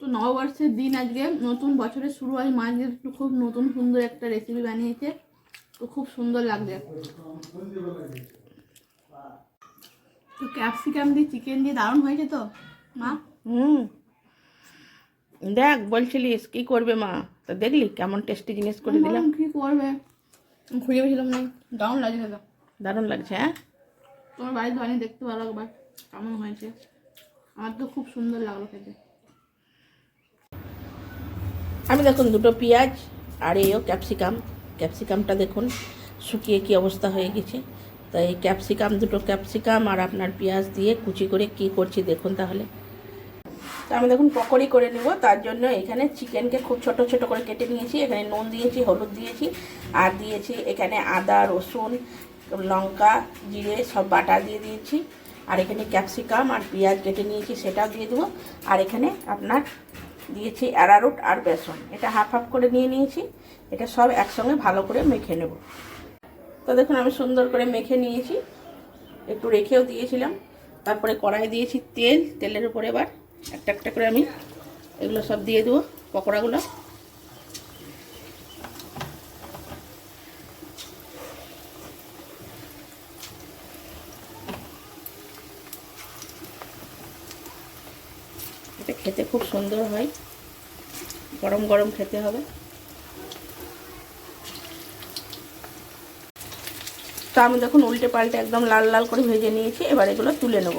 তো নববর্ষের দিন আজকে, নতুন বছরের শুরু হয়, মা যেহেতু খুব নতুন সুন্দর একটা রেসিপি বানিয়েছে, তো খুব সুন্দর লাগছে। তো ক্যাপসিকাম দিয়ে চিকেন দিয়ে দারুণ হয়েছে তো মা। দেখ বলছিলিস কি করবে মা, তো দেখলি কেমন টেস্টি জিনিস করে দিলাম। কি করবে, খুঁজে পেয়েছিলাম না, দারুণ লাগছে দাদা। দারুণ লাগছে। হ্যাঁ, তোমার বাড়িতে বানিয়ে দেখতে ভালো একবার কেমন হয়েছে। আমার তো খুব সুন্দর লাগলো খেতে। আমি দেখুন দুটো পেঁয়াজ আর এও ক্যাপসিকামটা দেখুন শুকিয়ে কি অবস্থা হয়ে গেছে। তাই দুটো ক্যাপসিকাম আর আপনার পেঁয়াজ দিয়ে কুচি করে কি করছি দেখুন তাহলে। তো আমি দেখুন পকোড়ি করে নেব, তার জন্য এখানে চিকেনকে খুব ছোট ছোট করে কেটে নিয়েছি। এখানে নুন দিয়েছি, হলুদ দিয়েছি, আর দিয়েছি এখানে আদা, রসুন, লঙ্কা, জিরে সব বাটা দিয়ে দিয়েছি। আর এখানে ক্যাপসিকাম আর পেঁয়াজ কেটে নিয়েছি, সেটাও দিয়ে দেবো। আর এখানে আপনার দিয়েছি অ্যারারুট আর বেসন, এটা হাফ হাফ করে নিয়ে নিয়েছি। এটা সব একসঙ্গে ভালো করে মেখে নেব। তো দেখুন আমি সুন্দর করে মেখে নিয়েছি, একটু রেখেও দিয়েছিলাম। তারপরে কড়াই দিয়েছি তেল, তেলের উপরে এবার একটা একটা করে আমি এগুলো সব দিয়ে দেবো পকোড়াগুলো। এটা খেতে খুব সুন্দর হয়, গরম গরম খেতে হবে। তো আমি দেখুন উল্টে পাল্টে একদম লাল লাল করে ভেজে নিয়েছি, এবার এগুলো তুলে নেব।